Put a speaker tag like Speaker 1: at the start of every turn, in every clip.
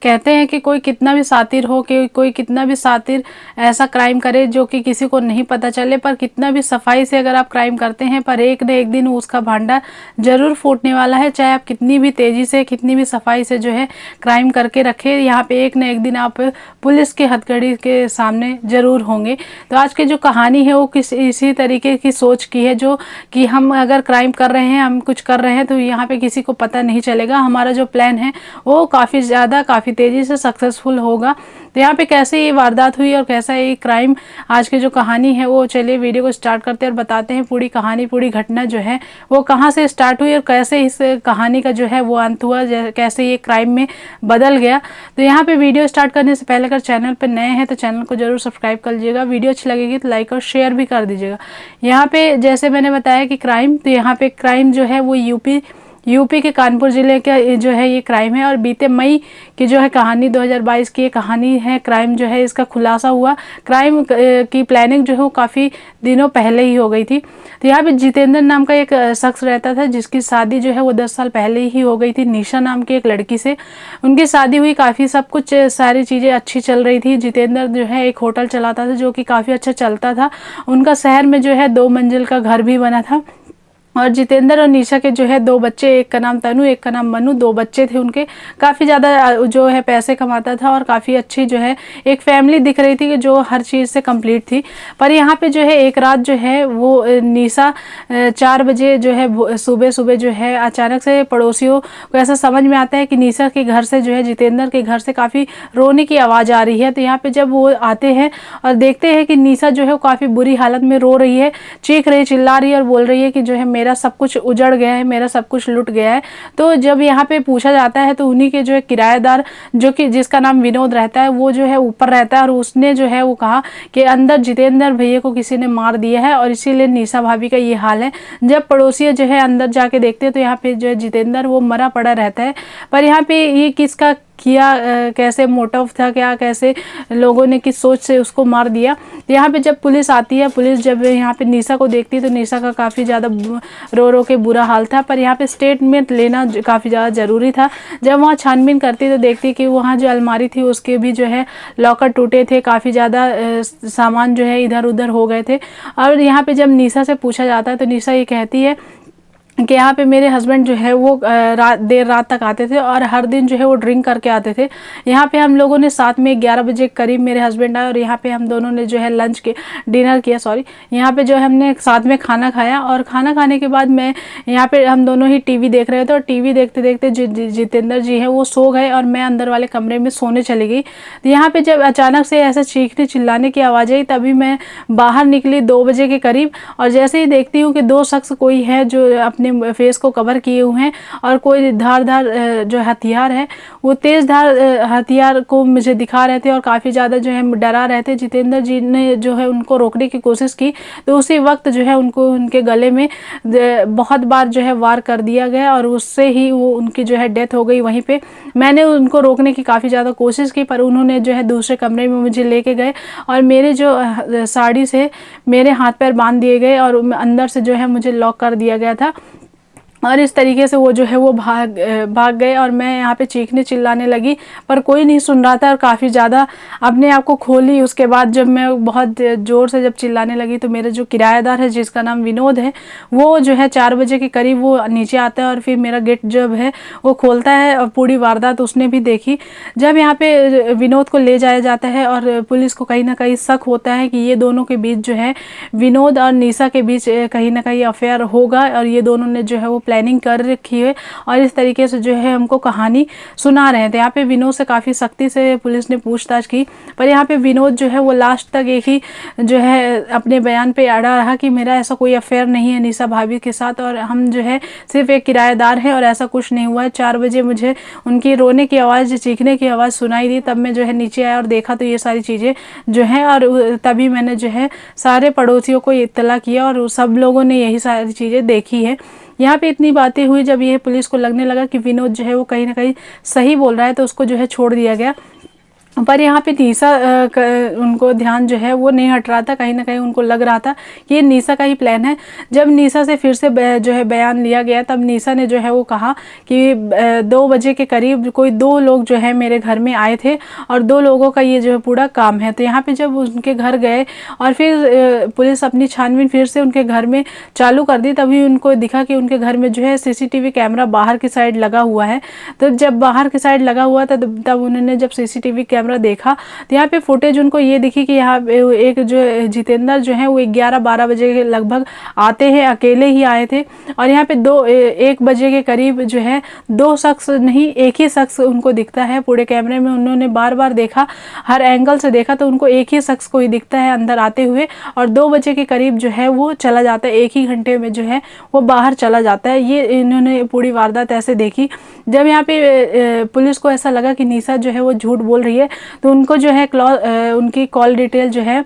Speaker 1: कहते हैं कि कोई कितना भी शातिर हो, कि कोई कितना भी शातिर ऐसा क्राइम करे जो कि किसी को नहीं पता चले, पर कितना भी सफाई से अगर आप क्राइम करते हैं, पर एक न एक दिन उसका भांडा जरूर फूटने वाला है। चाहे आप कितनी भी तेज़ी से, कितनी भी सफाई से जो है क्राइम करके रखे, यहाँ पे एक न एक दिन आप पुलिस के हथकड़ी के सामने ज़रूर होंगे। तो आज की जो कहानी है वो इसी तरीके की सोच की है, जो कि हम अगर क्राइम कर रहे हैं, हम कुछ कर रहे हैं, तो यहाँ पे किसी को पता नहीं चलेगा। हमारा जो प्लान है वो काफ़ी तेज़ी से सक्सेसफुल होगा। तो यहाँ पे कैसे ये वारदात हुई और कैसा ये क्राइम, आज की जो कहानी है वो, चलिए वीडियो को स्टार्ट करते हैं और बताते हैं पूरी कहानी, पूरी घटना जो है वो कहाँ से स्टार्ट हुई और कैसे इस कहानी का जो है वो अंत हुआ, कैसे ये क्राइम में बदल गया। तो यहाँ पे वीडियो स्टार्ट करने से पहले अगर चैनल पर नए हैं तो चैनल को जरूर सब्सक्राइब कर लीजिएगा, वीडियो अच्छी लगेगी तो लाइक और शेयर भी कर दीजिएगा। यहाँ पे जैसे मैंने बताया कि क्राइम, तो यहाँ पे क्राइम जो है वो यूपी के कानपुर ज़िले का जो है ये क्राइम है। और बीते मई की जो है कहानी, 2022 की ये कहानी है। क्राइम जो है इसका खुलासा हुआ, क्राइम की प्लानिंग जो है वो काफ़ी दिनों पहले ही हो गई थी। तो यहाँ पे जितेंद्र नाम का एक शख्स रहता था, जिसकी शादी जो है वो 10 साल पहले ही हो गई थी निशा नाम की एक लड़की से। उनकी शादी हुई, काफ़ी सब कुछ सारी चीज़ें अच्छी चल रही थी। जितेंद्र जो है एक होटल चलाता था जो कि काफ़ी अच्छा चलता था। उनका शहर में जो है 2 मंजिल का घर भी बना था। और जितेंद्र और निशा के जो है 2 बच्चे, एक का नाम तनु, एक का नाम मनु, 2 बच्चे थे उनके। काफ़ी ज़्यादा जो है पैसे कमाता था और काफ़ी अच्छी जो है एक फैमिली दिख रही थी जो हर चीज़ से कंप्लीट थी। पर यहाँ पे जो है एक रात जो है वो निशा 4 बजे जो है सुबह जो है अचानक से पड़ोसियों को ऐसा समझ में आता है कि निशा के घर से जो है, जितेंद्र के घर से काफ़ी रोने की आवाज़ आ रही है। तो यहाँ पर जब वो आते हैं और देखते हैं कि निशा जो है वो काफ़ी बुरी हालत में रो रही है, चीख रही, चिल्ला रही है और बोल रही है कि जो है मेरा सब कुछ उजड़ गया है, मेरा सब कुछ लुट गया है। तो जब यहाँ पे पूछा जाता है तो उन्हीं के जो है किराएदार, जो कि जिसका नाम विनोद रहता है, वो जो है ऊपर रहता है और उसने जो है वो कहा कि अंदर जितेंद्र भैया को किसी ने मार दिया है और इसीलिए निशा भाभी का ये हाल है। जब पड़ोसी जो है अंदर जाके देखते हैं तो यहाँ पे जो है जितेंद्र वो मरा पड़ा रहता है। पर यहाँ पे ये किसका किया, कैसे मोटिव था, क्या कैसे लोगों ने किस सोच से उसको मार दिया। तो यहाँ पे जब पुलिस आती है, पुलिस जब यहाँ पे निशा को देखती है तो निशा का काफ़ी ज़्यादा रो के बुरा हाल था। पर यहाँ पे स्टेटमेंट लेना काफ़ी ज़्यादा ज़रूरी था। जब वहाँ छानबीन करती तो देखती कि वहाँ जो अलमारी थी उसके भी जो है लॉकर टूटे थे, काफ़ी ज़्यादा सामान जो है इधर उधर हो गए थे। और यहाँ पे जब निशा से पूछा जाता है तो निशा ये कहती है कि यहाँ पे मेरे हस्बैंड जो है वो देर रात तक आते थे और हर दिन जो है वो ड्रिंक करके आते थे। यहाँ पे हम लोगों ने साथ में 11 बजे करीब मेरे हस्बैंड आए और यहाँ पे हम दोनों ने जो है डिनर किया, यहाँ पे जो है हमने साथ में खाना खाया। और खाना खाने के बाद मैं यहाँ पे हम दोनों ही टीवी देख रहे थे और टीवी देखते देखते जितेंद्र जी है वो सो गए और मैं अंदर वाले कमरे में सोने चली गई। तो यहाँ पे जब अचानक से ऐसा चीखने चिल्लाने की आवाज़ आई, तभी मैं बाहर निकली 2 बजे के करीब। और जैसे ही देखती हूँ कि 2 शख्स कोई है जो अपने फेस को कवर किए हुए हैं और कोई धारदार जो हथियार है, वो तेज धार हथियार को मुझे दिखा रहे थे और काफ़ी ज़्यादा जो है डरा रहे थे। जितेंद्र जी ने जो है उनको रोकने की कोशिश की तो उसी वक्त जो है उनको उनके गले में बहुत बार जो है वार कर दिया गया और उससे ही वो उनकी जो है डेथ हो गई वहीं पे। मैंने उनको रोकने की काफ़ी ज़्यादा कोशिश की पर उन्होंने जो है दूसरे कमरे में मुझे लेके गए और मेरे जो साड़ी से मेरे हाथ पैर बांध दिए गए और अंदर से जो है मुझे लॉक कर दिया गया था। और इस तरीके से वो जो है वो भाग गए और मैं यहाँ पे चीखने चिल्लाने लगी पर कोई नहीं सुन रहा था और काफ़ी ज़्यादा अपने आप को खोली। उसके बाद जब मैं बहुत ज़ोर से जब चिल्लाने लगी तो मेरा जो किराएदार है जिसका नाम विनोद है, वो जो है 4 बजे के करीब वो नीचे आता है और फिर मेरा गेट जब है वो खोलता है और पूरी वारदात उसने भी देखी। जब यहाँ पे विनोद को ले जाया जाता है और पुलिस को कहीं ना कहीं शक होता है कि ये दोनों के बीच जो है विनोद और निशा के बीच कहीं ना कहीं अफेयर होगा और ये दोनों ने जो है वो प्लानिंग कर रखी है और इस तरीके से जो है हमको कहानी सुना रहे थे। यहाँ पे विनोद से काफ़ी सख्ती से पुलिस ने पूछताछ की पर यहाँ पे विनोद जो है वो लास्ट तक एक ही जो है अपने बयान पे अड़ा रहा कि मेरा ऐसा कोई अफेयर नहीं है निशा भाभी के साथ और हम जो है सिर्फ एक किराएदार हैं और ऐसा कुछ नहीं हुआ है। 4 बजे मुझे उनकी रोने की आवाज़, चीखने की आवाज़ सुनाई दी, तब मैं जो है नीचे आया और देखा तो ये सारी चीज़ें जो हैं और तभी मैंने जो है सारे पड़ोसियों को इत्तला किया और सब लोगों ने यही सारी चीज़ें देखी है। यहाँ पे इतनी बातें हुई, जब ये पुलिस को लगने लगा कि विनोद जो है वो कहीं ना कहीं सही बोल रहा है तो उसको जो है छोड़ दिया गया। पर यहाँ पे निशा उनको ध्यान जो है वो नहीं हट रहा था, कहीं ना कहीं उनको लग रहा था कि ये निशा का ही प्लान है। जब निशा से फिर से जो है बयान लिया गया, तब निशा ने जो है वो कहा कि 2 बजे के करीब कोई 2 लोग जो है मेरे घर में आए थे और 2 लोगों का ये जो है पूरा काम है। तो यहाँ पे जब उनके घर गए और फिर पुलिस अपनी छानबीन फिर से उनके घर में चालू कर दी, तभी उनको दिखा कि उनके घर में जो है CCTV कैमरा बाहर की साइड लगा हुआ है। तो जब बाहर की साइड लगा हुआ था तब उन्होंने जब CCTV कैमरा देखा तो यहाँ पे फुटेज उनको ये दिखी कि यहाँ पे एक जो जितेंद्र जो है वो 11-12 बजे के लगभग आते हैं, अकेले ही आए थे। और यहाँ पे 1 बजे के करीब जो है 2 शख्स नहीं, एक ही शख्स उनको दिखता है पूरे कैमरे में। उन्होंने बार बार देखा, हर एंगल से देखा, तो उनको एक ही शख्स को ही दिखता है अंदर आते हुए। और 2 बजे के करीब जो है वो चला जाता है, 1 ही घंटे में जो है वो बाहर चला जाता है। ये इन्होंने पूरी वारदात ऐसे देखी। जब यहाँ पे पुलिस को ऐसा लगा कि निशा जो है वो झूठ बोल रही है, तो उनको जो है उनकी कॉल डिटेल जो है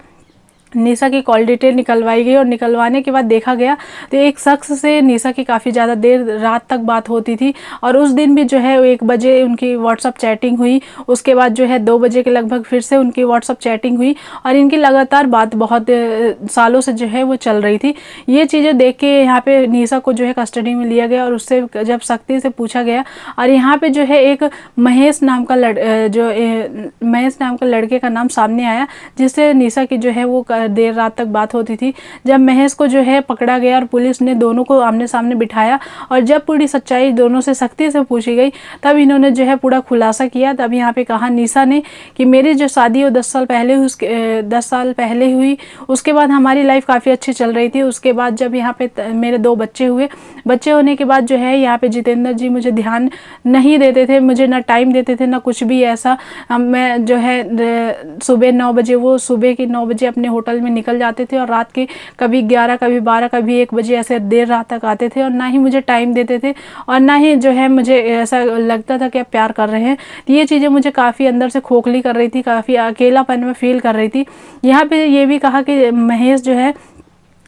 Speaker 1: निशा की कॉल डिटेल निकलवाई गई। और निकलवाने के बाद देखा गया तो एक शख्स से निशा की काफ़ी ज़्यादा देर रात तक बात होती थी। और उस दिन भी जो है 1 बजे उनकी व्हाट्सअप चैटिंग हुई, उसके बाद जो है 2 बजे के लगभग फिर से उनकी व्हाट्सअप चैटिंग हुई। और इनकी लगातार बात बहुत सालों से जो है वो चल रही थी। ये चीज़ें देख के यहाँ पे निशा को जो है कस्टडी में लिया गया और उससे जब सख्ती से पूछा गया। और यहाँ पे जो है एक महेश नाम का लड़के का नाम सामने आया, जिससे निशा की जो है वो देर रात तक बात होती थी। जब महेश को जो है पकड़ा गया और पुलिस ने दोनों को आमने सामने बिठाया और जब पूरी सच्चाई दोनों से सख्ती से पूछी गई, तब इन्होंने जो है पूरा खुलासा किया। तब यहाँ पे कहा निशा ने कि मेरी जो शादी वो 10 साल पहले हुई, 10 साल पहले हुई, उसके बाद हमारी लाइफ काफ़ी अच्छी चल रही थी। उसके बाद जब यहाँ पे मेरे 2 बच्चे हुए, बच्चे होने के बाद जो है यहाँ पे जितेंद्र जी मुझे ध्यान नहीं देते थे, मुझे ना टाइम देते थे ना कुछ भी ऐसा। मैं जो है सुबह 9 बजे, वो सुबह के 9 बजे अपने होटल में निकल जाते थे और रात के कभी 11, कभी 12, कभी 1 बजे ऐसे देर रात तक आते थे। और ना ही मुझे टाइम देते थे और ना ही जो है मुझे ऐसा लगता था कि आप प्यार कर रहे हैं। ये चीज़ें मुझे काफ़ी अंदर से खोखली कर रही थी, काफ़ी अकेलापन में फील कर रही थी। यहाँ पे ये भी कहा कि महेश जो है,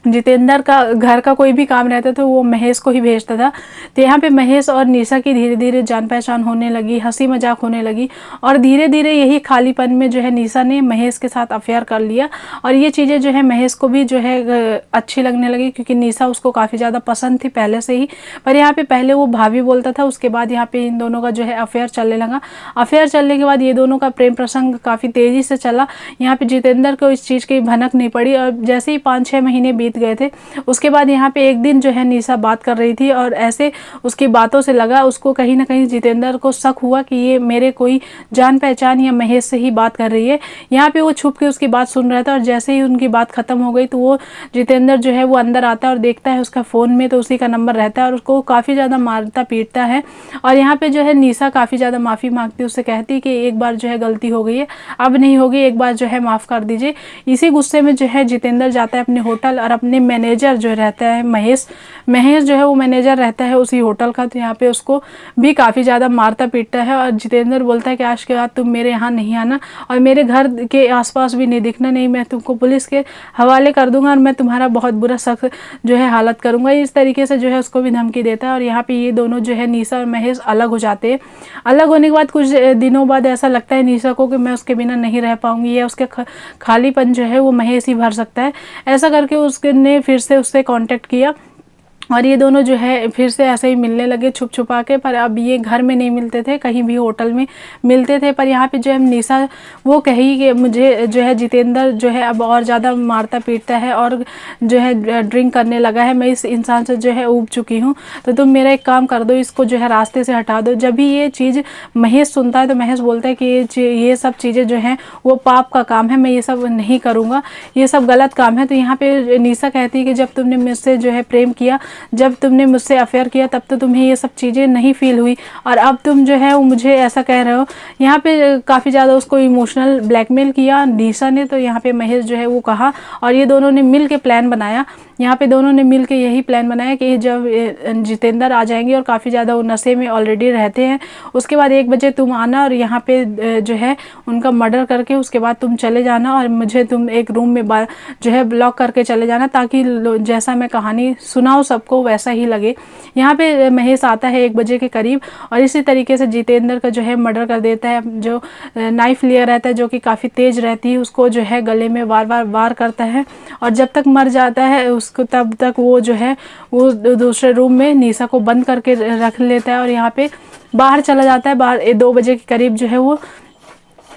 Speaker 1: जितेंद्र का घर का कोई भी काम रहता तो वो महेश को ही भेजता था। तो यहाँ पे महेश और निशा की धीरे धीरे जान पहचान होने लगी, हंसी मजाक होने लगी। और धीरे धीरे यही खालीपन में जो है निशा ने महेश के साथ अफेयर कर लिया। और ये चीज़ें जो है महेश को भी जो है अच्छी लगने लगी, क्योंकि निशा उसको काफ़ी ज़्यादा पसंद थी पहले से ही। पर यहाँ पे पहले वो भाभी बोलता था, उसके बाद यहाँ पे इन दोनों का जो है अफेयर चलने लगा। अफेयर चलने के बाद ये दोनों का प्रेम प्रसंग काफ़ी तेज़ी से चला। यहाँ पे जितेंद्र को इस चीज़ की भनक नहीं पड़ी। और जैसे ही 5-6 महीने बीत गए थे, उसके बाद यहाँ पे एक दिन जो है निशा बात कर रही थी और ऐसे उसकी बातों से लगा उसको, कहीं ना कहीं जितेंद्र को शक हुआ कि ये मेरे कोई जान पहचान या महेश से ही बात कर रही है। यहाँ पे वो छुप के उसकी बात सुन रहा था और जैसे ही उनकी बात खत्म हो गई तो वो जितेंद्र जो है वो अंदर आता है और देखता है उसका फ़ोन में तो उसी का नंबर रहता है और उसको काफ़ी ज़्यादा मारता पीटता है। और यहाँ पे जो है निशा काफ़ी ज़्यादा माफ़ी मांगती है, उससे कहती कि एक बार जो है गलती हो गई है, अब नहीं होगी, एक बार जो है माफ़ कर दीजिए। इसी गुस्से में जो है जितेंद्र जाता है अपने होटल और अपने मैनेजर जो रहता है महेश जो है वो मैनेजर रहता है उसी होटल का, तो यहाँ पे उसको भी काफ़ी ज़्यादा मारता पीटता है। और जितेंद्र बोलता है कि आज के बाद तुम मेरे यहाँ नहीं आना और मेरे घर के आसपास भी नहीं दिखना, नहीं मैं तुमको पुलिस के हवाले कर दूंगा और मैं तुम्हारा बहुत बुरा सख्त जो है हालत करूँगा। इस तरीके से जो है उसको भी धमकी देता है। और यहाँ पे ये दोनों जो है निशा और महेश अलग हो जाते हैं। अलग होने के बाद कुछ दिनों बाद ऐसा लगता है निशा को कि मैं उसके बिना नहीं रह पाऊँगी, या उसके खालीपन जो है वो महेश ही भर सकता है। ऐसा करके उसने फिर से उससे कांटेक्ट किया और ये दोनों जो है फिर से ऐसे ही मिलने लगे छुप छुपा के। पर अब ये घर में नहीं मिलते थे, कहीं भी होटल में मिलते थे। पर यहाँ पे जो है निशा वो कही कि मुझे जो है जितेंद्र जो है अब और ज़्यादा मारता पीटता है और जो है ड्रिंक करने लगा है, मैं इस इंसान से जो है ऊब चुकी हूँ, तो तुम मेरा एक काम कर दो, इसको जो है रास्ते से हटा दो। जब भी ये चीज़ महेश सुनता है तो महेश बोलता है कि ये सब चीज़ें जो हैं वो पाप का काम है, मैं ये सब नहीं करूँगा, ये सब गलत काम है। तो यहाँ पे निशा कहती है कि जब तुमने मुझसे जो है प्रेम किया, जब तुमने मुझसे अफेयर किया, तब तो तुम्हें ये सब चीज़ें नहीं फील हुई और अब तुम जो है वो मुझे ऐसा कह रहे हो। यहाँ पे काफ़ी ज़्यादा उसको इमोशनल ब्लैकमेल किया निशा ने। तो यहाँ पे महेश जो है वो कहा और ये दोनों ने मिल के प्लान बनाया। यहाँ पे दोनों ने मिल के यही प्लान बनाया कि जब जितेंद्र आ जाएंगे और काफ़ी ज़्यादा वो नशे में ऑलरेडी रहते हैं, उसके बाद 1 बजे तुम आना और यहाँ पे जो है उनका मर्डर करके उसके बाद तुम चले जाना और मुझे तुम एक रूम में जो है ब्लॉक करके चले जाना, ताकि जैसा मैं कहानी सुनाऊँ सब आपको वैसा ही लगे। यहाँ पे महेश आता है 1 बजे के करीब और इसी तरीके से जितेंद्र का जो है मर्डर कर देता है। जो नाइफ लिया रहता है जो कि काफ़ी तेज़ रहती है, उसको जो है गले में वार करता है और जब तक मर जाता है उसको तब तक वो जो है वो दूसरे रूम में निशा को बंद करके रख लेता है और यहाँ पे बाहर चला जाता है। बाहर 2 बजे के करीब जो है वो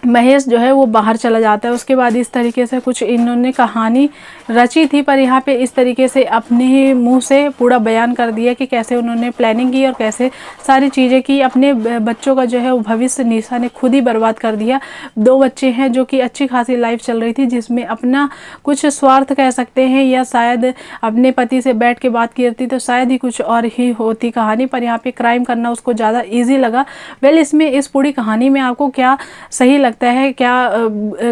Speaker 1: महेश जो है वो बाहर चला जाता है। उसके बाद इस तरीके से कुछ इन्होंने कहानी रची थी, पर यहाँ पे इस तरीके से अपने मुंह से पूरा बयान कर दिया कि कैसे उन्होंने प्लानिंग की और कैसे सारी चीज़ें की। अपने बच्चों का जो है वो भविष्य निशा ने खुद ही बर्बाद कर दिया। 2 बच्चे हैं जो कि अच्छी खासी लाइफ चल रही थी, जिसमें अपना कुछ स्वार्थ कह सकते हैं या शायद अपने पति से बैठ के बात की रहती तो शायद ही कुछ और ही होती कहानी, पर यहाँ पे क्राइम करना उसको ज़्यादा ईजी लगा। वेल, इसमें इस पूरी कहानी में आपको क्या सही लगता है, क्या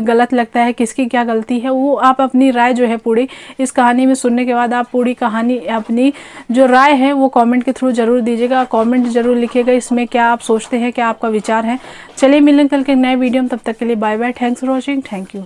Speaker 1: गलत लगता है, किसकी क्या गलती है, वो आप अपनी राय जो है पूरी इस कहानी में सुनने के बाद आप पूरी कहानी अपनी जो राय है वो कमेंट के थ्रू जरूर दीजिएगा। कमेंट जरूर लिखिएगा इसमें क्या आप सोचते हैं, क्या आपका विचार है। चलिए मिलेंगे कल के नए वीडियो में, तब तक के लिए bye bye. Thanks for watching. Thank you.